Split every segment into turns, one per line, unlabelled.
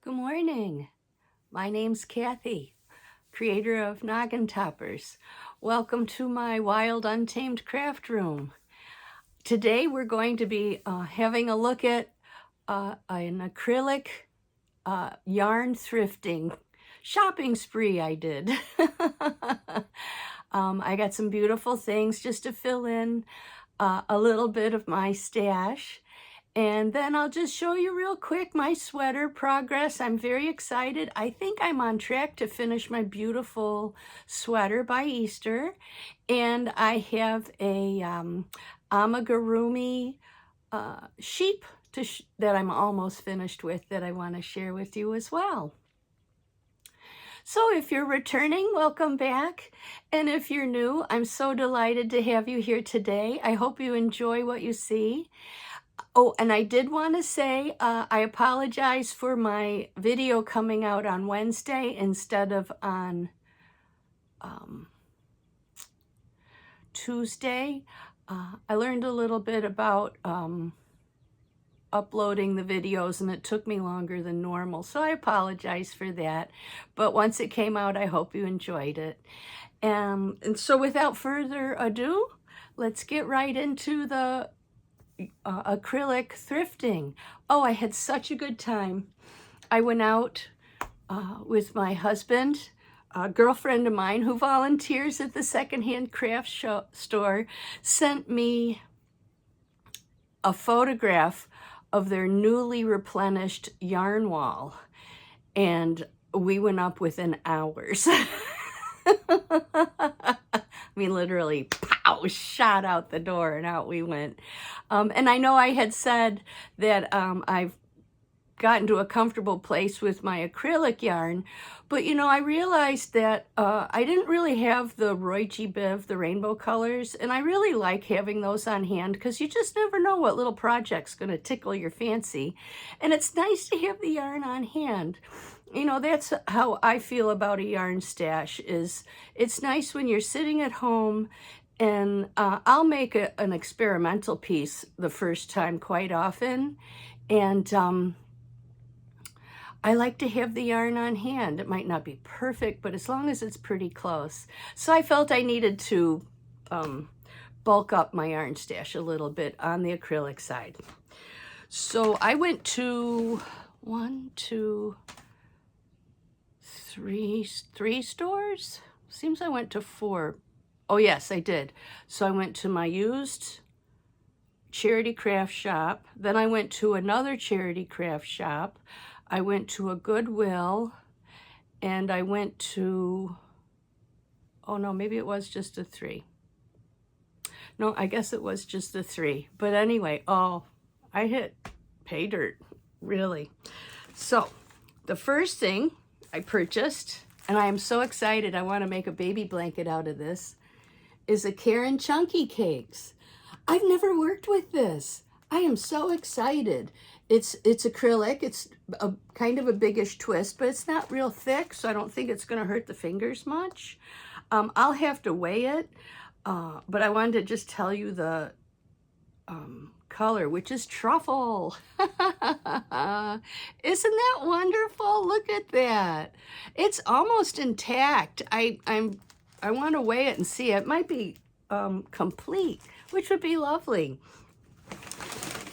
Good morning. My name's Kathy, creator of Gnoggintoppers. Welcome to my wild, untamed craft room. Today we're going to be having a look at an acrylic yarn thrifting shopping spree I did. I got some beautiful things just to fill in a little bit of my stash. And then I'll just show you real quick my sweater progress. I'm very excited. I think I'm on track to finish my beautiful sweater by Easter. And I have a amigurumi sheep that I'm almost finished with that I want to share with you as well. So if you're returning, welcome back. And if you're new, I'm so delighted to have you here today. I hope you enjoy what you see. Oh, and I did want to say, I apologize for my video coming out on Wednesday instead of on Tuesday. I learned a little bit about uploading the videos, and it took me longer than normal, so I apologize for that. But once it came out, I hope you enjoyed it. And so without further ado, let's get right into the acrylic thrifting. Oh, I had such a good time. I went out with my husband, a girlfriend of mine who volunteers at the secondhand craft store, sent me a photograph of their newly replenished yarn wall, and we went up within hours. I mean, literally, pow, shot out the door and out we went. And I know I had said that I've gotten to a comfortable place with my acrylic yarn, but you know, I realized that I didn't really have the Roy G. Biv, the rainbow colors, and I really like having those on hand because you just never know what little project's going to tickle your fancy. And it's nice to have the yarn on hand. You know, that's how I feel about a yarn stash. Is it's nice when you're sitting at home, and I'll make an experimental piece the first time quite often, and I like to have the yarn on hand. It might not be perfect, but as long as it's pretty close. So I felt I needed to bulk up my yarn stash a little bit on the acrylic side. So I went to three stores. Seems I went to 4. Oh yes, I did. So I went to my used charity craft shop. Then I went to another charity craft shop. I went to a Goodwill, and I went to, oh no, maybe it was just a 3. No, I guess it was just a 3. But anyway, oh, I hit pay dirt, really. So the first thing I purchased, and I am so excited, I want to make a baby blanket out of this, is a Karen Chunky Cakes. I've never worked with this. I am so excited. It's acrylic. It's a kind of a biggish twist, but it's not real thick, so I don't think it's going to hurt the fingers much. I'll have to weigh it, but I wanted to just tell you the color, which is truffle. Isn't that wonderful? Look at that. It's almost intact. I want to weigh it and see. It might be complete, which would be lovely.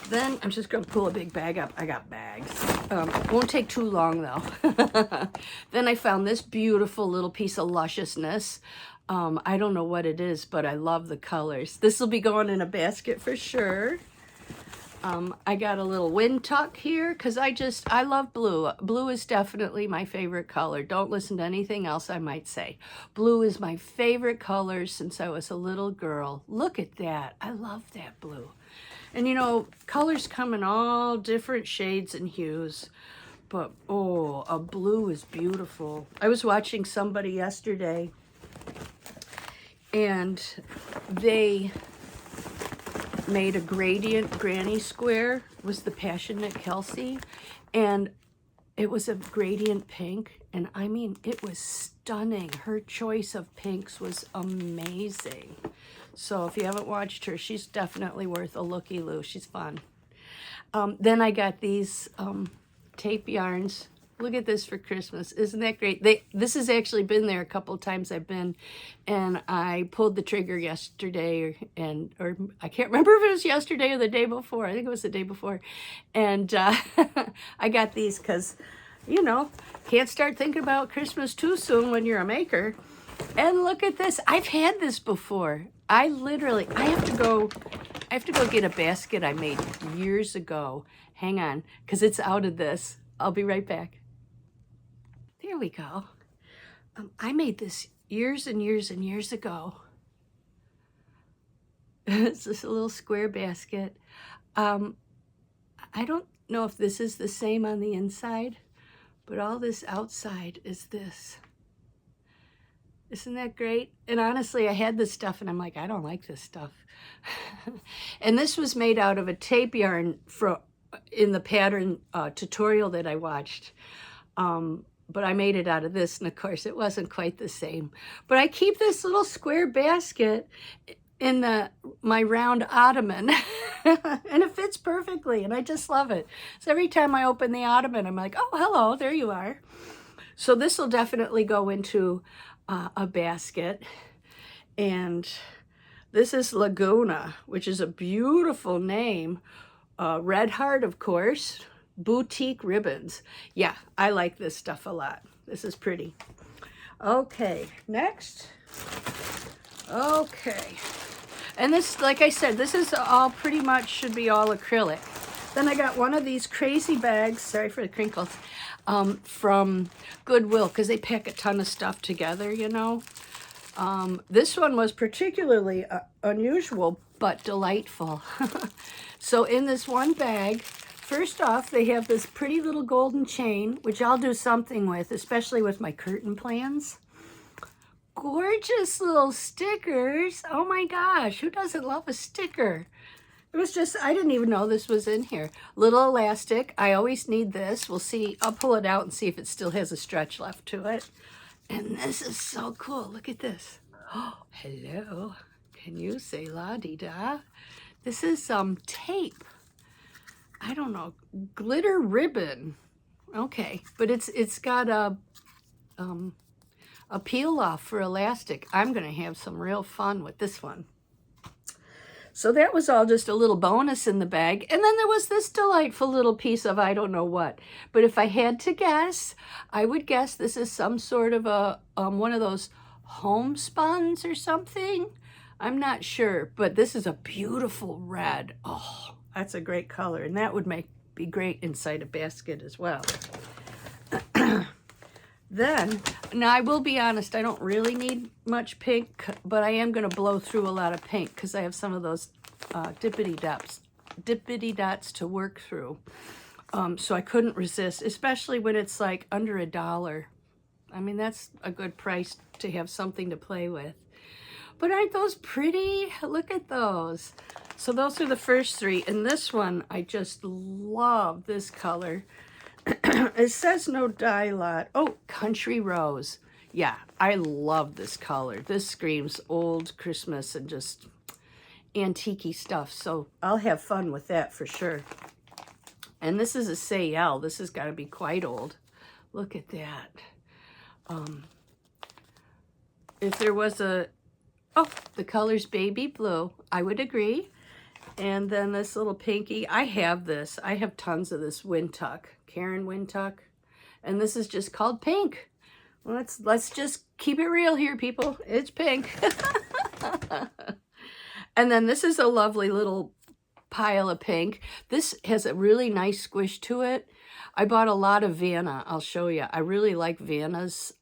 Then I'm just going to pull a big bag up. I got bags. Won't take too long, though. Then I found this beautiful little piece of lusciousness. I don't know what it is, but I love the colors. This will be going in a basket for sure. I got a little wind tuck here because I love blue. Blue is definitely my favorite color. Don't listen to anything else I might say. Blue is my favorite color since I was a little girl. Look at that. I love that blue. And you know, colors come in all different shades and hues, but oh, a blue is beautiful. I was watching somebody yesterday, and they made a gradient granny square. It was the Passionate Kelsey, and it was a gradient pink, and I mean, it was stunning. Her choice of pinks was amazing. So if you haven't watched her, she's definitely worth a looky-loo. She's fun. Then I got these tape yarns Look at this for Christmas. Isn't that great? This has actually been there a couple of times I've been, and I pulled the trigger yesterday, or I can't remember if it was yesterday or the day before. I think it was the day before. And I got these because, you know, can't start thinking about Christmas too soon when you're a maker. And look at this. I've had this before. I have to go get a basket I made years ago. Hang on, because it's out of this. I'll be right back. There we go. I made this years and years and years ago. It's just a little square basket. I don't know if this is the same on the inside, but all this outside is this. Isn't that great? And honestly, I had this stuff and I'm like, I don't like this stuff. And this was made out of a tape yarn in the pattern tutorial that I watched. But I made it out of this, and of course it wasn't quite the same. But I keep this little square basket in my round ottoman, and it fits perfectly, and I just love it. So every time I open the ottoman, I'm like, oh, hello, there you are. So this will definitely go into a basket. And this is Laguna, which is a beautiful name. Red Heart, of course. Boutique ribbons. Yeah, I like this stuff a lot. This is pretty. Okay, next. Okay. And this, like I said, this is all pretty much should be all acrylic. Then I got one of these crazy bags, sorry for the crinkles, from Goodwill, because they pack a ton of stuff together, you know. This one was particularly unusual, but delightful. So in this one bag, first off, they have this pretty little golden chain, which I'll do something with, especially with my curtain plans. Gorgeous little stickers. Oh my gosh, who doesn't love a sticker? It was just, I didn't even know this was in here. Little elastic. I always need this. We'll see. I'll pull it out and see if it still has a stretch left to it. And this is so cool. Look at this. Oh, hello. Can you say la-di-da? This is tape. I don't know, glitter ribbon. Okay, but it's got a peel off for elastic. I'm gonna have some real fun with this one. So that was all just a little bonus in the bag. And then there was this delightful little piece of I don't know what. But if I had to guess, I would guess this is some sort of a one of those homespuns or something. I'm not sure, but this is a beautiful red. Oh, that's a great color, and that would be great inside a basket as well. Then, now I will be honest, I don't really need much pink, but I am going to blow through a lot of pink because I have some of those dippity dots to work through. So I couldn't resist, especially when it's like under $1. I mean, that's a good price to have something to play with. But aren't those pretty? Look at those. So those are the first three. And this one, I just love this color. It says no dye lot. Oh, Country Rose. Yeah, I love this color. This screams old Christmas and just antique-y stuff. So I'll have fun with that for sure. And this is a Sayel. This has got to be quite old. Look at that. If there was a... Oh, the color's baby blue. I would agree. And then this little pinky. I have this. I have tons of this Windtuck. Karen Windtuck. And this is just called pink. Let's just keep it real here, people. It's pink. And then this is a lovely little pile of pink. This has a really nice squish to it. I bought a lot of Vanna. I'll show you. I really like Vanna's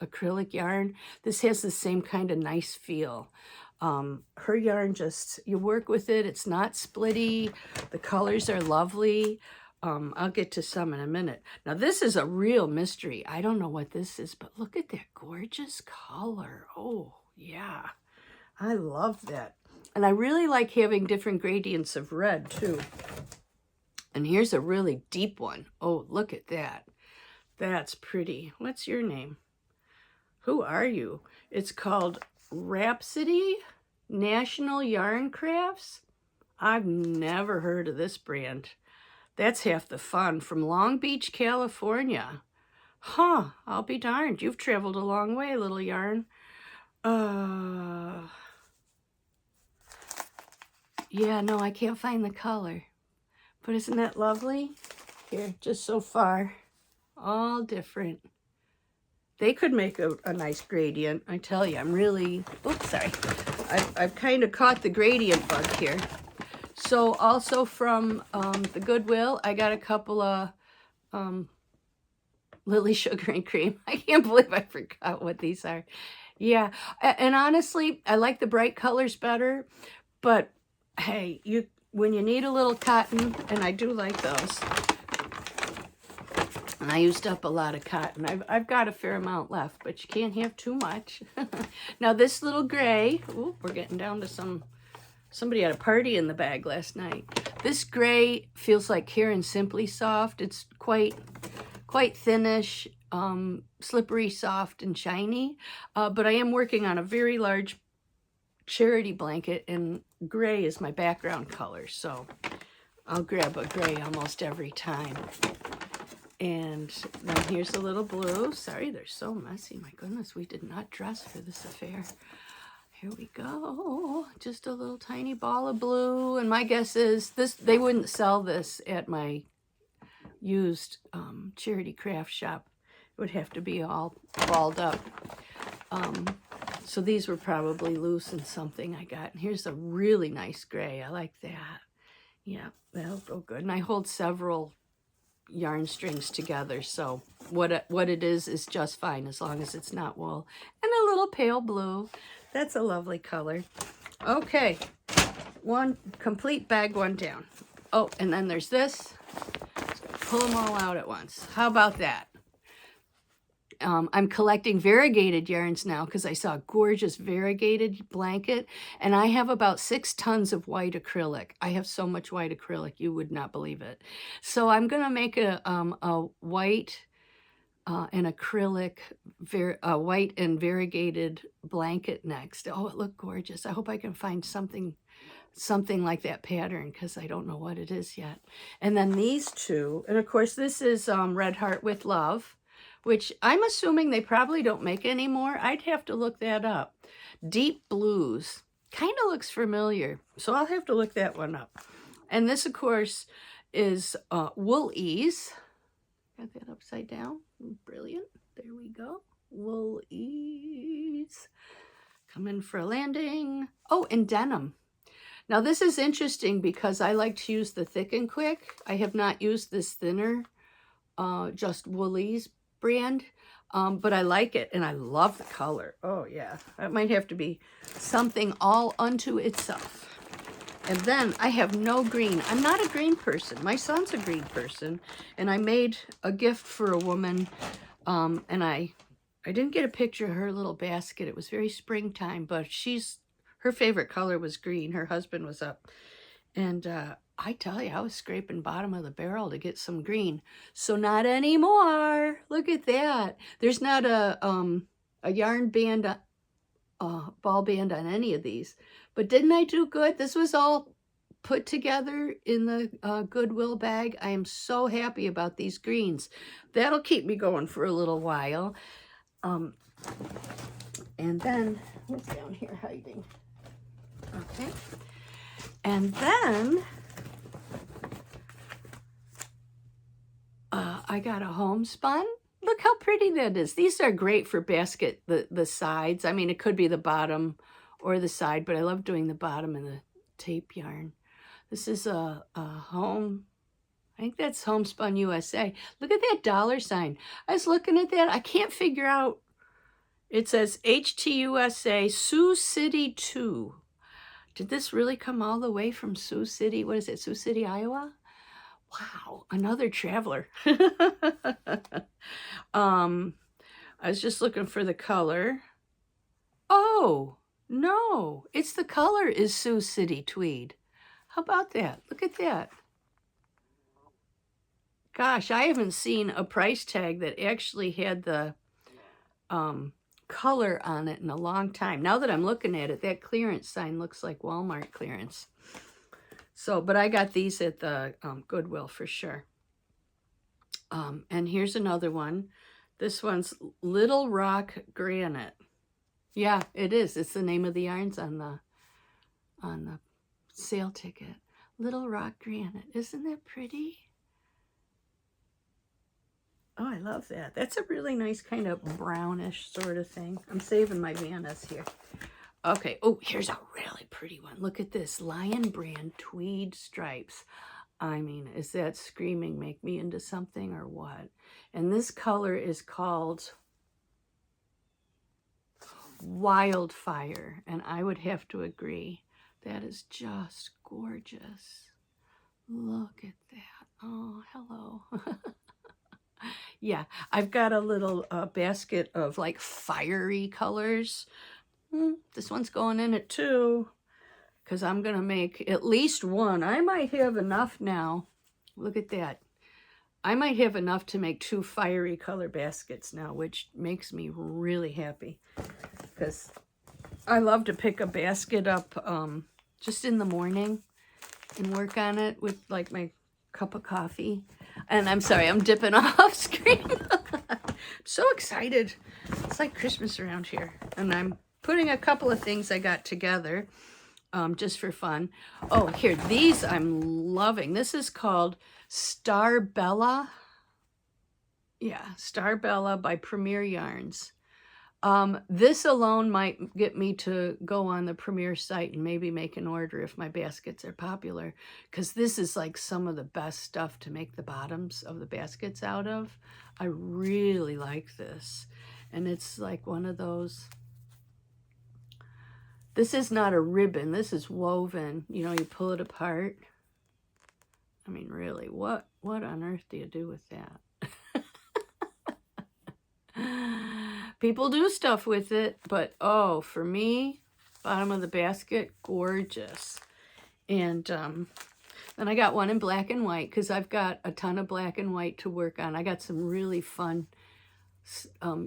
acrylic yarn. This has the same kind of nice feel. Her yarn just, you work with it. It's not splitty. The colors are lovely. I'll get to some in a minute. Now this is a real mystery. I don't know what this is, but look at that gorgeous color. Oh yeah, I love that. And I really like having different gradients of red too. And here's a really deep one. Oh, look at that. That's pretty. What's your name? Who are you? It's called Rhapsody National Yarn Crafts. I've never heard of this brand. That's half the fun. From Long Beach, California. Huh, I'll be darned. You've traveled a long way, little yarn. Yeah, no, I can't find the color. But isn't that lovely? Here, just so far. All different. They could make a nice gradient. I tell you, I'm really... Oops, sorry. I've kind of caught the gradient bug here. So also from the Goodwill, I got a couple of Lily Sugar and Cream. I can't believe I forgot what these are. Yeah, and honestly, I like the bright colors better. But hey, when you need a little cotton, and I do like those. And I used up a lot of cotton. I've got a fair amount left, but you can't have too much. Now this little gray, ooh, we're getting down to somebody had a party in the bag last night. This gray feels like Karen Simply Soft. It's quite thinnish, slippery, soft, and shiny. But I am working on a very large charity blanket, and gray is my background color. So I'll grab a gray almost every time. And then here's a little blue. Sorry, they're so messy. My goodness, we did not dress for this affair. Here we go. Just a little tiny ball of blue. And my guess is they wouldn't sell this at my used charity craft shop. It would have to be all balled up. So these were probably loose in something I got. And here's a really nice gray. I like that. Yeah, that'll go good. And I hold several yarn strings together, so what it is just fine as long as it's not wool. And a little pale blue. That's a lovely color. Okay, one complete bag, one down. Oh, and then there's this. Pull them all out at once. How about that? I'm collecting variegated yarns now because I saw a gorgeous variegated blanket, and I have about 6 tons of white acrylic. I have so much white acrylic, you would not believe it. So I'm going to make a white and acrylic, white and variegated blanket next. Oh, it looked gorgeous. I hope I can find something like that pattern because I don't know what it is yet. And then these two, and of course this is Red Heart with Love, which I'm assuming they probably don't make anymore. I'd have to look that up. Deep Blues. Kind of looks familiar, so I'll have to look that one up. And this, of course, is Wool Ease. Got that upside down. Brilliant. There we go. Wool Ease. Come in for a landing. Oh, and denim. Now, this is interesting because I like to use the Thick and Quick. I have not used this thinner, just Woolies brand, but I like it, and I love the color. Oh, yeah. That might have to be something all unto itself. And then I have no green. I'm not a green person. My son's a green person, and I made a gift for a woman, and I didn't get a picture of her little basket. It was very springtime, but her favorite color was green. Her husband was up. And I tell you, I was scraping bottom of the barrel to get some green. So not anymore. Look at that. There's not a yarn band, ball band on any of these. But didn't I do good? This was all put together in the Goodwill bag. I am so happy about these greens. That'll keep me going for a little while. And then, what's down here hiding? Okay. And then I got a homespun. Look how pretty that is. These are great for basket, the sides. I mean, it could be the bottom or the side, but I love doing the bottom and the tape yarn. This is a home, I think that's Homespun USA. Look at that $sign. I was looking at that. I can't figure out. It says HTUSA Sioux City 2. Did this really come all the way from Sioux City? What is it, Sioux City, Iowa? Wow, another traveler. I was just looking for the color. Oh, no, it's the color is Sioux City tweed. How about that? Look at that. Gosh, I haven't seen a price tag that actually had the color on it in a long time. Now that I'm looking at it, that clearance sign looks like Walmart clearance. So, but I got these at the Goodwill for sure. And here's another one. This one's Little Rock Granite. Yeah, it is. It's the name of the yarns on the sale ticket. Little Rock Granite. Isn't that pretty? Oh, I love that. That's a really nice kind of brownish sort of thing. I'm saving my Vannas here. Okay. Oh, here's a really pretty one. Look at this. Lion Brand tweed stripes. I mean, is that screaming make me into something or what? And this color is called Wildfire. And I would have to agree. That is just gorgeous. Look at that. Oh, hello. Yeah, I've got a little basket of like fiery colors. This one's going in it too, because I'm going to make at least one. I might have enough now. Look at that. I might have enough to make 2 fiery color baskets now, which makes me really happy. Because I love to pick a basket up just in the morning and work on it with like my cup of coffee. And I'm sorry, I'm dipping off screen. I'm so excited. It's like Christmas around here. And I'm putting a couple of things I got together just for fun. Oh, here, these I'm loving. This is called Star Bella. Yeah, Star Bella by Premier Yarns. This alone might get me to go on the Premier site and maybe make an order if my baskets are popular, because this is like some of the best stuff to make the bottoms of the baskets out of. I really like this. And it's like one of those, this is not a ribbon, this is woven. You know, you pull it apart. I mean, really, what on earth do you do with that? People do stuff with it, but oh, for me, bottom of the basket, gorgeous. And then I got one in black and white because I've got a ton of black and white to work on. I got some really fun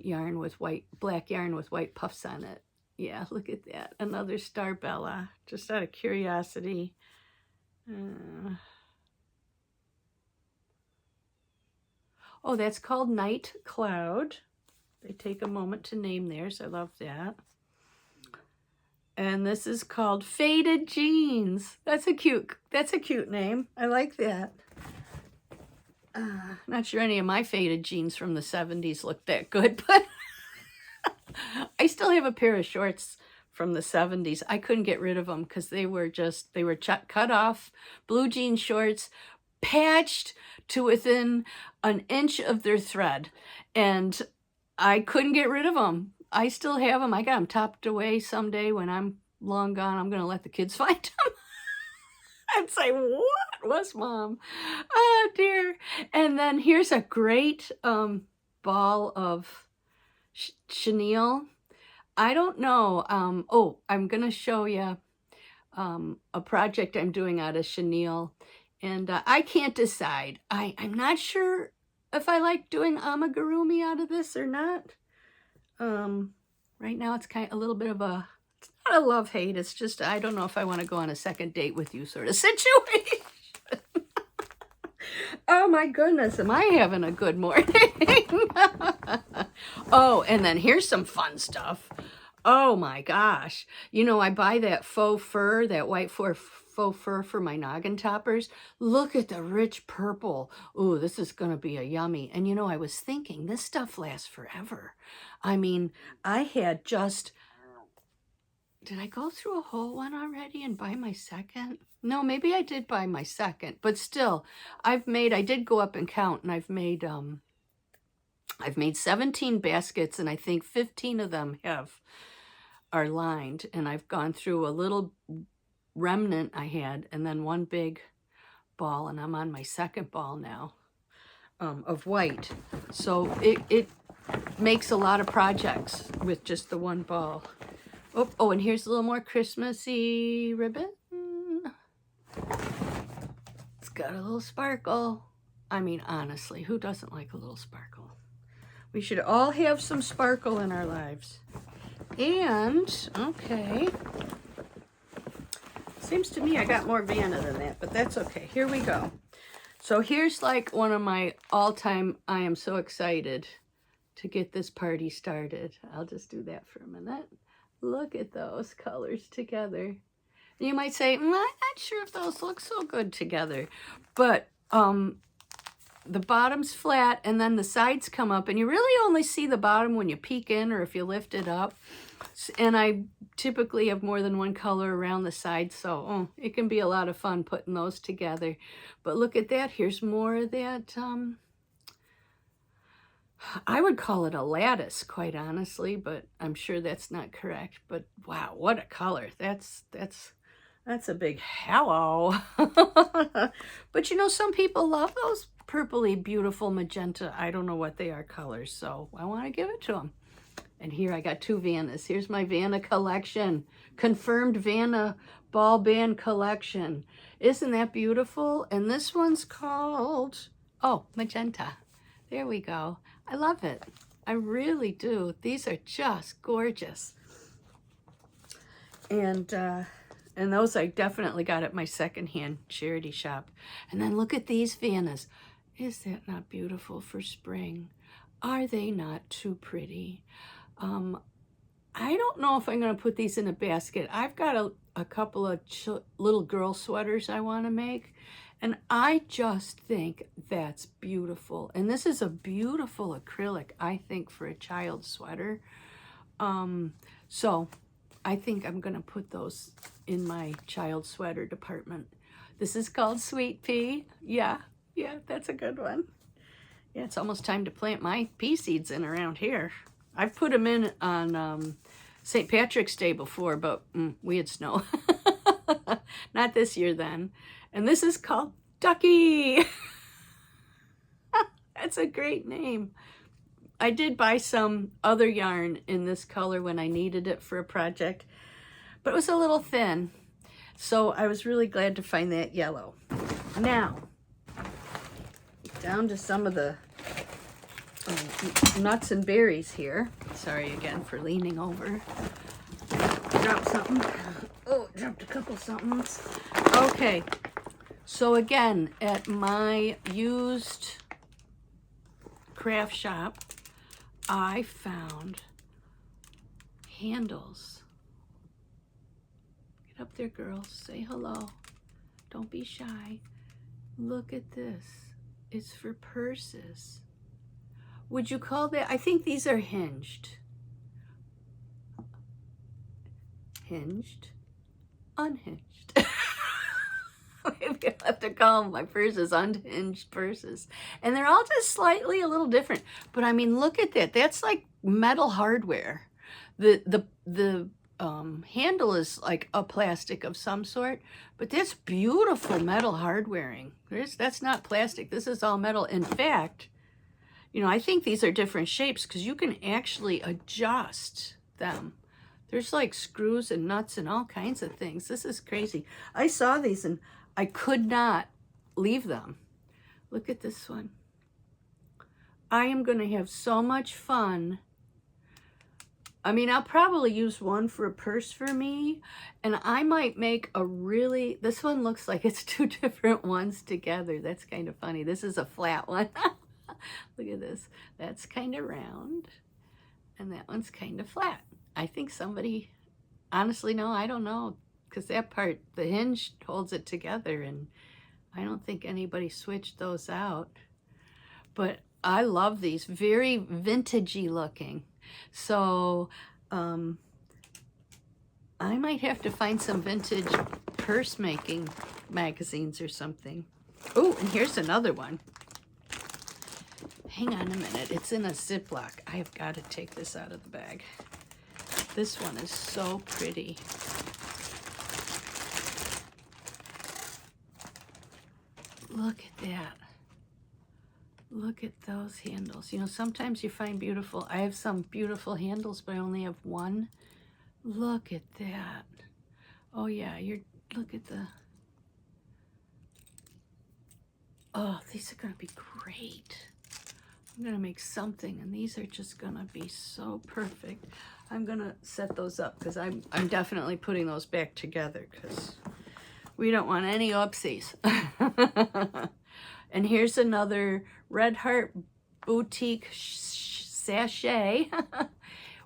yarn with black yarn with white puffs on it. Yeah, look at that. Another Star Bella, just out of curiosity. Oh, that's called Night Cloud. They take a moment to name theirs. I love that. And this is called Faded Jeans. That's a cute name. I like that. Not sure any of my faded jeans from the 70s look that good, but I still have a pair of shorts from the 70s. I couldn't get rid of them because they were cut off, blue jean shorts, patched to within an inch of their thread. And I couldn't get rid of them. I still have them. I got them tucked away. Someday when I'm long gone, I'm going to let the kids find them. I'd say, what was Mom? Oh, dear. And then here's a great ball of chenille. I don't know. Oh, I'm going to show you a project I'm doing out of chenille. And I can't decide. I'm not sure if I like doing amigurumi out of this or not. Right now it's kind of a little bit of a, it's not a love-hate, it's just, I don't know if I want to go on a second date with you sort of situation. Oh my goodness, am I having a good morning? Oh, and then here's some fun stuff. Oh my gosh. You know, I buy that faux fur, that white faux fur for my Gnoggintoppers. Look at the rich purple. Ooh, this is going to be a yummy. And you know, I was thinking this stuff lasts forever. I mean, I had just, did I go through a whole one already and buy my second? No, maybe I did buy my second, but still, I did go up and count, and I've made 17 baskets, and I think 15 of them are lined, and I've gone through a little remnant I had, and then one big ball, and I'm on my second ball now of white. So it makes a lot of projects with just the one ball. Oh, and here's a little more Christmassy ribbon. It's got a little sparkle. I mean, honestly, who doesn't like a little sparkle? We should all have some sparkle in our lives. And, okay. Seems to me I got more Vanna than that, but that's okay. Here we go. So here's like one of my all-time, I am so excited to get this party started. I'll just do that for a minute. Look at those colors together. And you might say, I'm not sure if those look so good together, but the bottom's flat and then the sides come up, and you really only see the bottom when you peek in or if you lift it up. And I typically have more than one color around the sides, so it can be a lot of fun putting those together. But look at that. Here's more of that. I would call it a lattice, quite honestly, but I'm sure that's not correct. But wow, what a color. That's a big hello. But you know, some people love those purpley, beautiful magenta, I don't know what they are, colors, so I want to give it to them. And here I got two Vannas. Here's my Vanna collection. Confirmed Vanna ball band collection. Isn't that beautiful? And this one's called, oh, magenta. There we go. I love it. I really do. These are just gorgeous. And those I definitely got at my secondhand charity shop. And then look at these Vannas. Is that not beautiful for spring? Are they not too pretty? I don't know if I'm going to put these in a basket. I've got a couple of little girl sweaters I want to make, and I just think that's beautiful. And this is a beautiful acrylic, I think, for a child's sweater. So I think I'm going to put those in my child sweater department. This is called Sweet Pea. Yeah, that's a good one. Yeah, it's almost time to plant my pea seeds in around here. I've put them in on St. Patrick's Day before, but we had snow. Not this year then. And this is called Ducky. That's a great name. I did buy some other yarn in this color when I needed it for a project, but it was a little thin. So I was really glad to find that yellow. Now, down to some of the nuts and berries here. Sorry again for leaning over. Dropped something. Oh, dropped a couple somethings. Okay, so again, at my used craft shop, I found handles. Get up there, girls. Say hello. Don't be shy. Look at this. It's for purses. Would you call that? I think these are hinged. Hinged. Unhinged. Maybe I'll have to call my purses unhinged purses. And they're all just slightly a little different. But I mean, look at that. That's like metal hardware. The handle is like a plastic of some sort, but that's beautiful metal hardwaring. That's not plastic. This is all metal. In fact, you know, I think these are different shapes because you can actually adjust them. There's like screws and nuts and all kinds of things. This is crazy. I saw these and I could not leave them. Look at this one. I am going to have so much fun. I mean, I'll probably use one for a purse for me, and I might make a really, this one looks like it's two different ones together. That's kind of funny. This is a flat one. Look at this. That's kind of round, and that one's kind of flat. I think somebody, honestly, no, I don't know, because that part, the hinge holds it together, and I don't think anybody switched those out. But I love these, very vintagey looking. So I might have to find some vintage purse making magazines or something. Oh, and here's another one. Hang on a minute. It's in a Ziploc. I have got to take this out of the bag. This one is so pretty. Look at that. Look at those handles. You know, sometimes you find beautiful, I have some beautiful handles, but I only have one. Look at that. Oh yeah, look at the, oh, these are gonna be great. I'm gonna make something, and these are just gonna be so perfect. I'm gonna set those up because I'm definitely putting those back together because We don't want any oopsies. And here's another Red Heart Boutique sachet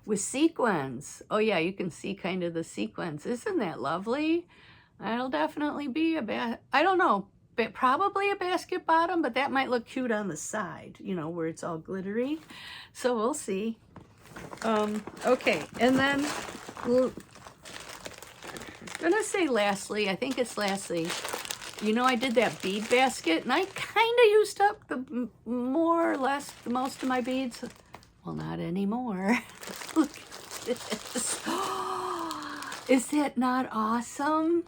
with sequins. Oh yeah, you can see kind of the sequins. Isn't that lovely? That'll definitely be I don't know, but probably a basket bottom, but that might look cute on the side, you know, where it's all glittery. So we'll see. Okay, and then I'm gonna say lastly, I think it's lastly, you know, I did that bead basket and I kind of used up the more or less the most of my beads. Well, not anymore. Look at this. Is that not awesome?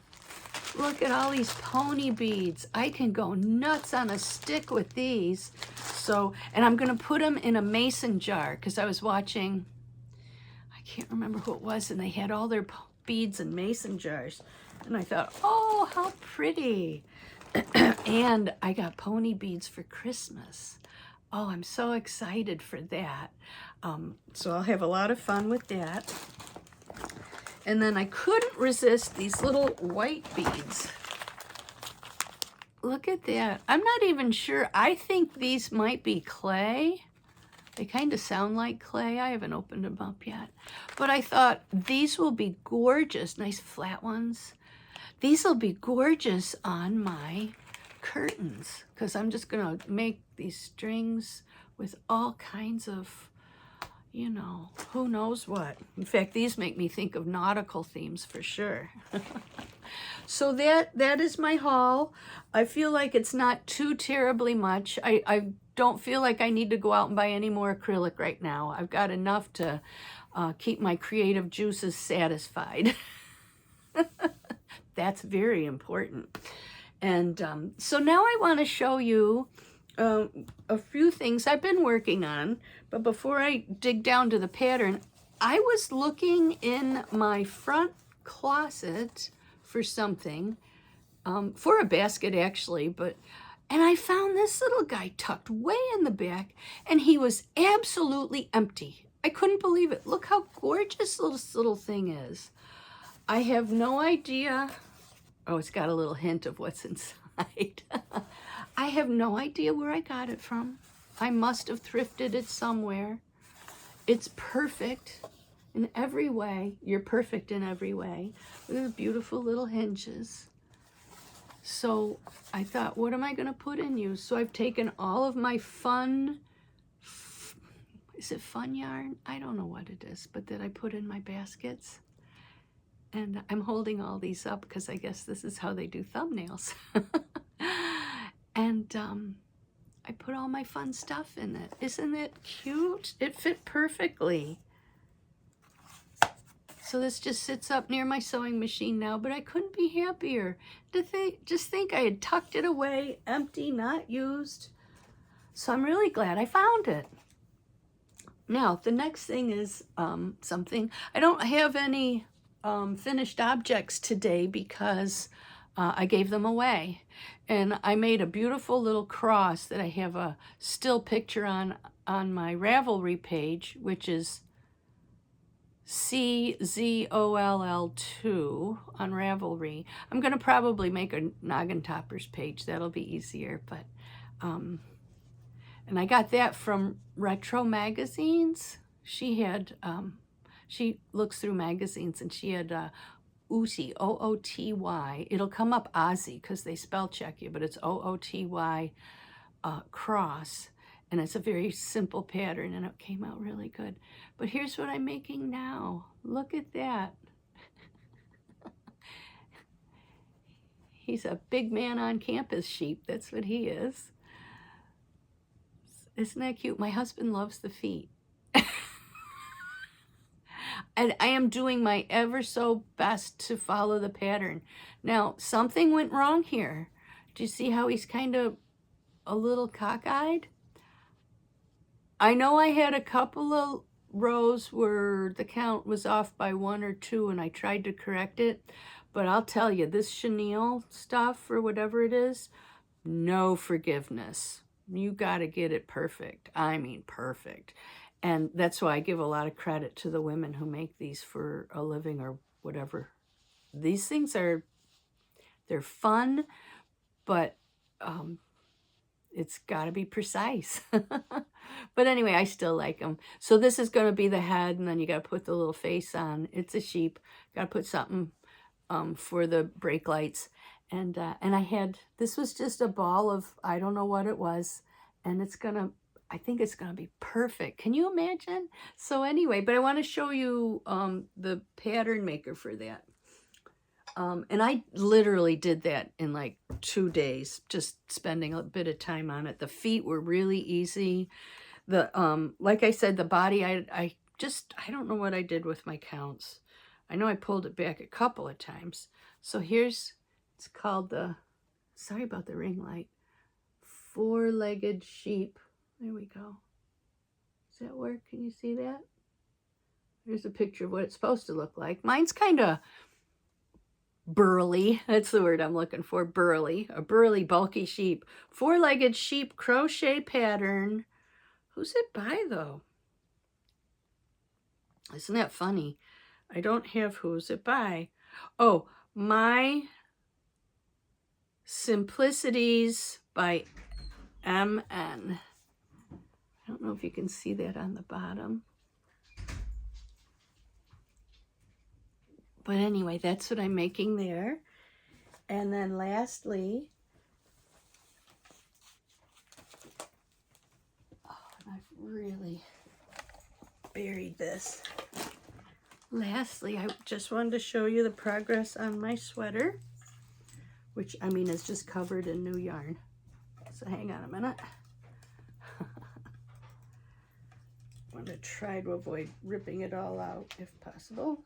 Look at all these pony beads. I can go nuts on a stick with these. So, and I'm going to put them in a mason jar because I was watching, I can't remember who it was, and they had all their beads in mason jars. And I thought, oh, how pretty. And I got pony beads for Christmas. Oh, I'm so excited for that. So I'll have a lot of fun with that. And then I couldn't resist these little white beads. Look at that. I'm not even sure. I think these might be clay. They kind of sound like clay. I haven't opened them up yet. But I thought these will be gorgeous. Nice flat ones. These will be gorgeous on my curtains because I'm just going to make these strings with all kinds of, you know, who knows what. In fact, these make me think of nautical themes for sure. So that is my haul. I feel like it's not too terribly much. I don't feel like I need to go out and buy any more acrylic right now. I've got enough to keep my creative juices satisfied. That's very important. And so now I want to show you a few things I've been working on. But before I dig down to the pattern, I was looking in my front closet for something, for a basket actually, and I found this little guy tucked way in the back, and he was absolutely empty. I couldn't believe it. Look how gorgeous this little thing is. I have no idea. Oh, it's got a little hint of what's inside. I have no idea where I got it from. I must have thrifted it somewhere. It's perfect in every way. You're perfect in every way. Look at the beautiful little hinges. So I thought, what am I going to put in you? So I've taken all of my fun, is it fun yarn? I don't know what it is, but that I put in my baskets. And I'm holding all these up because I guess this is how they do thumbnails. And I put all my fun stuff in it. Isn't it cute? It fit perfectly. So this just sits up near my sewing machine now, but I couldn't be happier to just think I had tucked it away, empty, not used. So I'm really glad I found it. Now, the next thing is something. I don't have any finished objects today because I gave them away. And I made a beautiful little cross that I have a still picture on my Ravelry page, which is CZOLL2 on Ravelry. I'm going to probably make a Gnoggintoppers page. That'll be easier. But and I got that from Retro Magazines. She had, she looks through magazines, and she had Ooty, O-O-T-Y. It'll come up Ozzy because they spell check you, but it's O-O-T-Y cross. And it's a very simple pattern, and it came out really good. But here's what I'm making now. Look at that. He's a big man on campus sheep. That's what he is. Isn't that cute? My husband loves the feet. And I am doing my ever so best to follow the pattern. Now, something went wrong here. Do you see how he's kind of a little cockeyed? I know I had a couple of rows where the count was off by 1 or 2, and I tried to correct it. But I'll tell you, this chenille stuff or whatever it is, no forgiveness. You got to get it perfect. I mean, perfect. And that's why I give a lot of credit to the women who make these for a living or whatever. These things are, They're fun, but it's got to be precise. But anyway, I still like them. So this is going to be the head, and then you got to put the little face on. It's a sheep. Got to put something for the brake lights. And I had, this was just a ball of, I don't know what it was. And it's going to, I think it's going to be perfect. Can you imagine? So anyway, but I want to show you the pattern maker for that. And I literally did that in like 2 days, just spending a bit of time on it. The feet were really easy. The like I said, the body, I don't know what I did with my counts. I know I pulled it back a couple of times. So here's, it's called the, sorry about the ring light, 4-legged sheep. There we go. Does that work? Can you see that? Here's a picture of what it's supposed to look like. Mine's kind of burly. That's the word I'm looking for. Burly. A burly, bulky sheep. 4-legged sheep crochet pattern. Who's it by, though? Isn't that funny? I don't have who's it by. Oh, My Simplicities by MN. I don't know if you can see that on the bottom. But anyway, that's what I'm making there. And then lastly, oh, I've really buried this. Lastly, I just wanted to show you the progress on my sweater, which, I mean, is just covered in new yarn. So hang on a minute. I'm going to try to avoid ripping it all out if possible.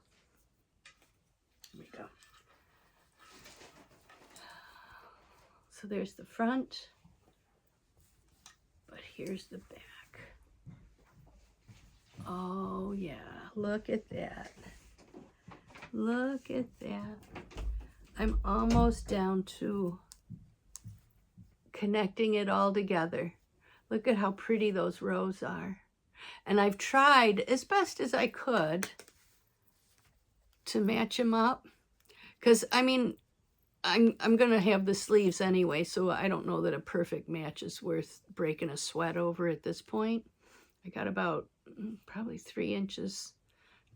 Here we go. So there's the front, but here's the back. Oh yeah, look at that. Look at that. I'm almost down to connecting it all together. Look at how pretty those rows are. And I've tried as best as I could to match them up. Because, I mean, I'm going to have the sleeves anyway, so I don't know that a perfect match is worth breaking a sweat over at this point. I got about probably 3 inches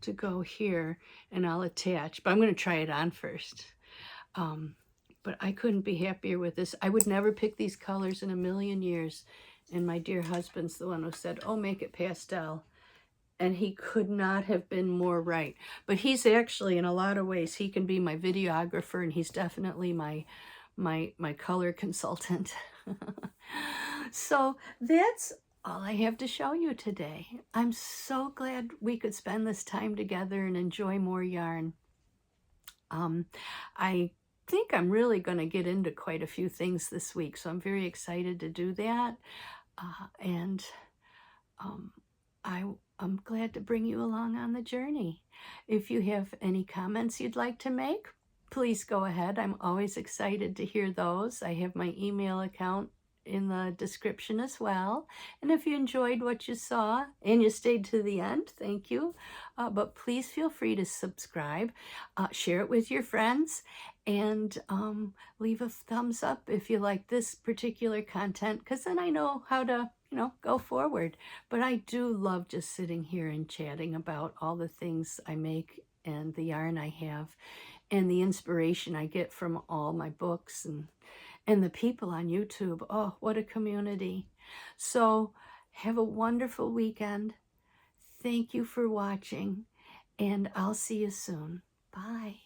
to go here, and I'll attach. But I'm going to try it on first. But I couldn't be happier with this. I would never pick these colors in a million years. And my dear husband's the one who said, oh, make it pastel. And he could not have been more right. But he's actually, in a lot of ways, he can be my videographer, and he's definitely my color consultant. So that's all I have to show you today. I'm so glad we could spend this time together and enjoy more yarn. I think I'm really going to get into quite a few things this week, so I'm very excited to do that. I'm glad to bring you along on the journey. If you have any comments you'd like to make, please go ahead. I'm always excited to hear those. I have my email account in the description as well. And if you enjoyed what you saw and you stayed to the end, thank you. But please feel free to subscribe, share it with your friends, and leave a thumbs up if you like this particular content, because then I know how to, go forward. But I do love just sitting here and chatting about all the things I make and the yarn I have and the inspiration I get from all my books and the people on YouTube. Oh, what a community. So have a wonderful weekend. Thank you for watching, and I'll see you soon. Bye.